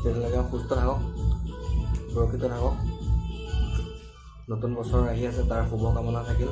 তেতিয়ালৈকে সুস্থ থাকক, সুৰক্ষিত থাকক। নতুন বছৰ আহি আছে, তাৰ শুভকামনা থাকিল।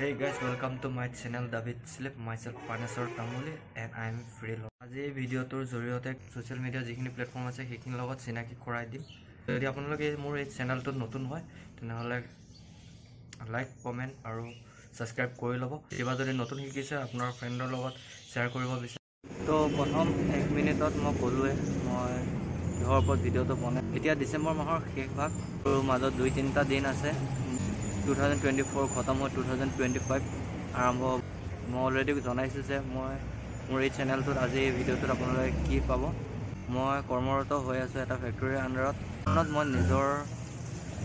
Hey guys, welcome to my channel David Slip, myself Panesor Tamuli and I am free. আজি এই ভিডিওটোৰ জৰিয়তে সোশ্যাল মিডিয়া যিখিনি প্লেটফৰ্ম আছে সেইখিনিৰ লগত চিনাকি কৰাই দিম। যদি আপোনালোকে মোৰ এই চেনেলটোত নতুন হয় তেনেহ'লে লাইক, কমেণ্ট আৰু সাবস্ক্ৰাইব কৰি ল'ব। এবাৰ যদি নতুন শিকিছে আপোনাৰ ফ্ৰেণ্ডৰ লগত শ্বেয়াৰ কৰিব বিচাৰে। তো প্ৰথম 1 মিনিটত মই ক'লোৱে মই কিহৰ ওপৰত ভিডিঅ'টো বনাই। এতিয়া ডিচেম্বৰ মাহৰ শেষ ভাগ আৰু মাজত 2-3টা দিন আছে। 2024 খতম হৈ 2025 আৰম্ভ হ'ব। মই অলৰেডি জনাইছোঁ যে মই মোৰ এই চেনেলটোত আজি এই ভিডিঅ'টোত আপোনালোকে কি পাব। মই কৰ্মৰত হৈ আছোঁ এটা ফেক্টৰীৰ আণ্ডাৰত। মই নিজৰ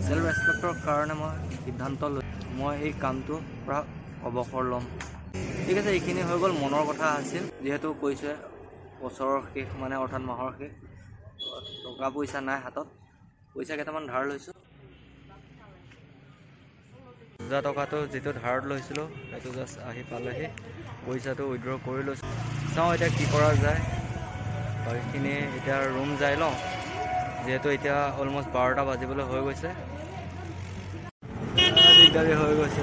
চেল্ফ ৰেচপেক্টৰ কাৰণে মই সিদ্ধান্ত লৈ মই এই কামটোৰ পৰা অৱসৰ ল'ম। ঠিক আছে, এইখিনি হৈ গ'ল। মনৰ কথা আছিল, যিহেতু কৈছে বছৰৰ শেষ মানে অৰ্থাৎ মাহৰ শেষ। টকা পইচা নাই হাতত, পইচা কেইটামান ধাৰ লৈছোঁ। 1000 টকাটো যিটো ধাৰত লৈছিলোঁ সেইটো জাষ্ট আহি পালেহি, পইচাটো উইড্ৰ কৰি লৈছোঁ। চাওঁ এতিয়া কি কৰা যায়। বাকীখিনি এতিয়া ৰুম যাই লওঁ, যিহেতু এতিয়া অলমষ্ট 12টা বাজিবলৈ হৈ গৈছে। দিগদাৰী হৈ গৈছে।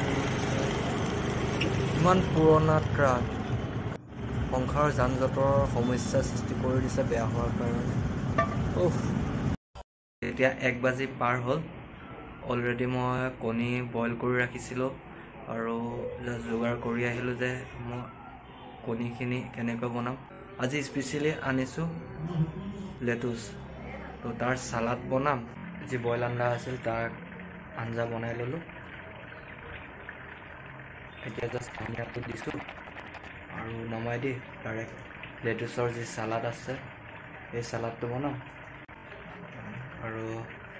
ইমান পুৰণা ট্ৰাক সংসাৰৰ যান জঁটৰ সমস্যাৰ সৃষ্টি কৰি দিছে বেয়া হোৱাৰ কাৰণে। এতিয়া 1 বাজি পাৰ হ'ল। অলৰেডি মই কণী বইল কৰি ৰাখিছিলোঁ আৰু জাষ্ট যোগাৰ কৰি আহিলোঁ যে মই কণীখিনি কেনেকৈ বনাম। আজি স্পেচিয়েলি আনিছোঁ লেটুচ, তো তাৰ চালাড বনাম। যি বইল আঞ্জা আছিল তাক আঞ্জা বনাই ল'লোঁ। এতিয়া জাষ্ট ধনিয়াটো দিছোঁ আৰু নমাই দি ডাইৰেক্ট লেটুচৰ যি চালাড আছে সেই চালাডটো বনাম আৰু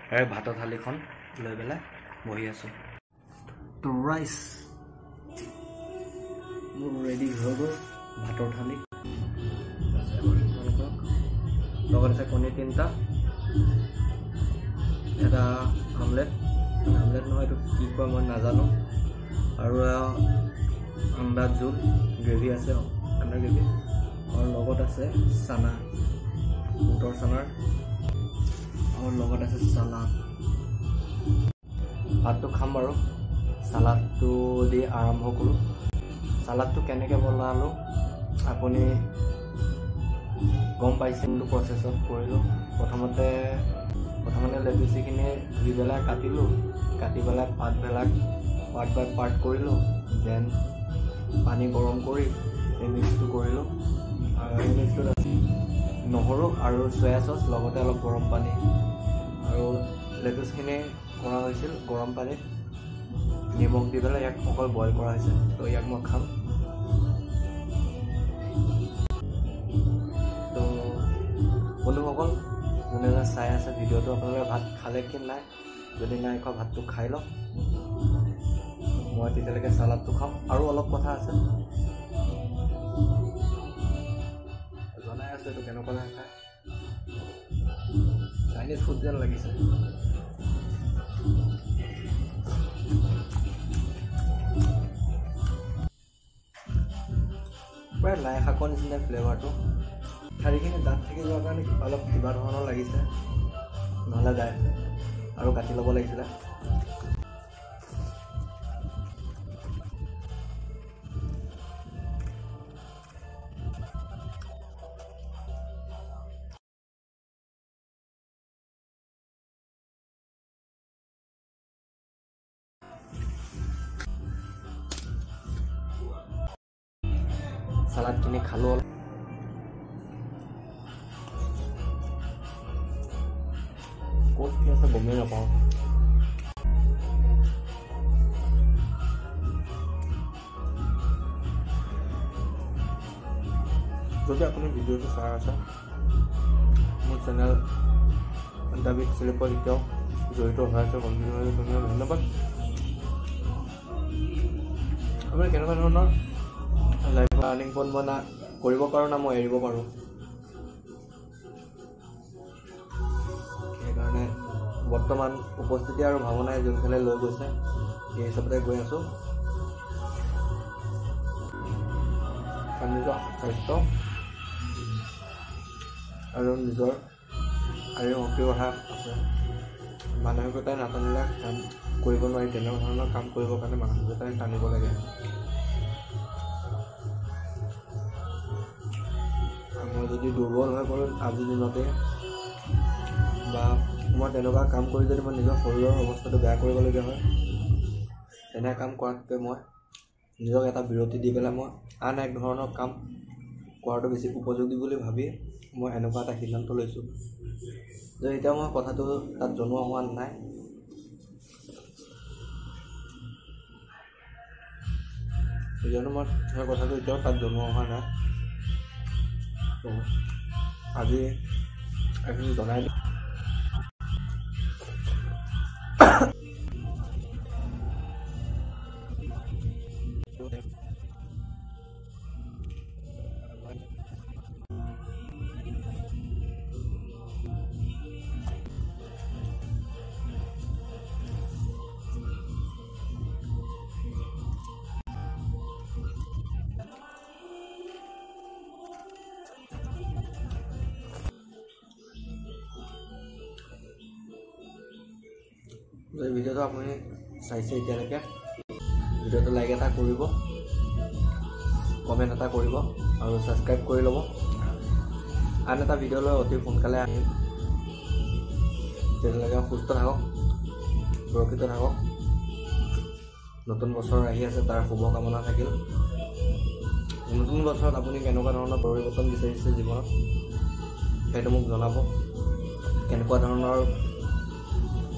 ডাইৰেক্ট ভাতৰ থালিখন লৈ পেলাই বহি আছোঁ। তো ৰাইচ মোৰ ৰেডি হৈ গ'ল, ভাতৰ থালি। লগত আছে কণী 3টা, এটা আমলেট নহয় এইটো কি কয় মই নাজানো, আৰু আন্দা জোল গ্ৰেভি আছে, আন্দা গ্ৰেভি, আৰু লগত আছে চানা, বুটৰ চানাৰ, আৰু লগত আছে চালাড। ভাতটো খাম বাৰু, চালাডটো দি আৰম্ভ কৰোঁ। চালাডটো কেনেকৈ বনালোঁ আপুনি গম পাইছে, কিন্তু প্ৰচেছত কৰিলোঁ। প্ৰথমতে লেটুচিখিনি ধুই পেলাই কাটিলোঁ, কাটি পেলাই পাতবিলাক পাৰ্ট বাই পাৰ্ট কৰিলোঁ। দেন পানী গৰম কৰি এই মিক্সটো কৰিলোঁ, আৰু এই মিক্সটোত নহৰু আৰু চয়া চচ, লগতে অলপ গৰম পানী, আৰু লেটুচখিনি কৰা হৈছিল গৰম পানীত নিমখ দি পেলাই ইয়াক অকল বইল কৰা হৈছে। তো ইয়াক মই খাম। তো বন্ধুসকল, যোনে চাই আছে ভিডিঅ'টো, আপোনালোকে ভাত খালে কি নাই, যদি নাই খোৱা ভাতটো খাই লওক। মই তেতিয়ালৈকে চালাডটো খাম। আৰু অলপ কথা আছে, জনাই আছোঁ এইটো কেনেকুৱা নাখায়, চাইনিজ ফুড যেন লাগিছে। প্ৰায় লাই শাকৰ নিচিনা ফ্লেভাৰটো। ঠাৰিখিনি দাঁত থাকি যোৱাৰ কাৰণে অলপ কিবা ধৰণৰ লাগিছে, নহ'লে দাই আৰু কাটি ল'ব লাগিছিলে। চালাডখিনি খালোঁ, ক'ত কি আছে গমেই নাপাওঁ। যদি আপুনি ভিডিঅ'টো চাই আছে মোৰ চেনেল দাবিদ স্লিপত এতিয়াও জড়িত হৈ আছে ধন্যবাদ। আপুনি কেনেকুৱা ধৰণৰ লাইফ আৰ্নিং পইণ্ট মই না কৰিব পাৰোঁ না মই এৰিব পাৰোঁ, সেইকাৰণে বৰ্তমান উপস্থিতি আৰু ভাৱনাই যোনফালে লৈ গৈছে সেই হিচাপতে গৈ আছোঁ। নিজৰ স্বাস্থ্য আৰু নিজৰ শাৰীৰিক শক্তিৰ কথা আছে। মানসিকতাই নাটানিলে কাম কৰিব নোৱাৰি, তেনেকুৱা ধৰণৰ কাম কৰিবৰ কাৰণে মানসিকতাই টানিব লাগে। মই যদি দুৰ্বল হৈ পৰোঁ আজিৰ দিনতে বা মই তেনেকুৱা কাম কৰি যদি মই নিজৰ শৰীৰৰ অৱস্থাটো বেয়া কৰিবলগীয়া হয়, তেনে কাম কৰাতকৈ মই নিজক এটা বিৰতি দি পেলাই মই আন এক ধৰণৰ কাম কৰাটো বেছি উপযোগী বুলি ভাবি মই এনেকুৱা এটা সিদ্ধান্ত লৈছোঁ যে এতিয়া মই কথাটো তাত জনোৱা হোৱা নাই। কিয়নো মই সেই কথাটো এতিয়াও তাত জনোৱা হোৱা নাই, আজি এইখিনি জনাই দিম। যদি ভিডিঅ'টো আপুনি চাইছে এতিয়ালৈকে, ভিডিঅ'টো লাইক এটা কৰিব, কমেণ্ট এটা কৰিব আৰু ছাবস্ক্ৰাইব কৰি ল'ব। আন এটা ভিডিঅ'লৈ অতি সোনকালে আহিম। তেতিয়ালৈকে সুস্থ থাকক, সুৰক্ষিত থাকক। নতুন বছৰ আহি আছে, তাৰ শুভকামনা থাকিল। নতুন বছৰত আপুনি কেনেকুৱা ধৰণৰ পৰিৱৰ্তন বিচাৰিছে জীৱনত সেইটো মোক জনাব। কেনেকুৱা ধৰণৰ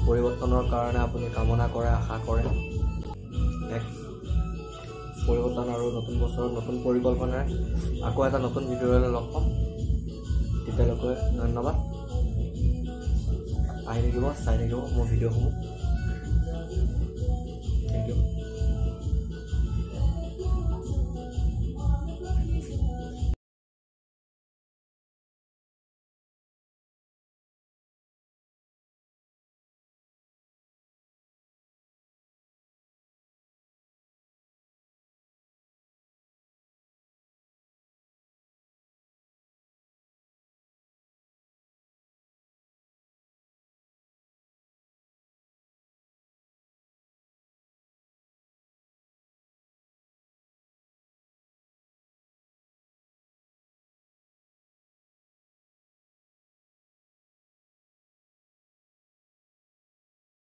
পৰিৱৰ্তনৰ কাৰণে আপুনি কামনা কৰে, আশা কৰে। এক পৰিৱৰ্তন আৰু নতুন বছৰত নতুন পৰিকল্পনাৰে আকৌ এটা নতুন ভিডিঅ'লৈ লগ পাম। তেতিয়ালৈকে ধন্যবাদ। আহি থাকিব, চাই থাকিব মোৰ ভিডিঅ'সমূহ।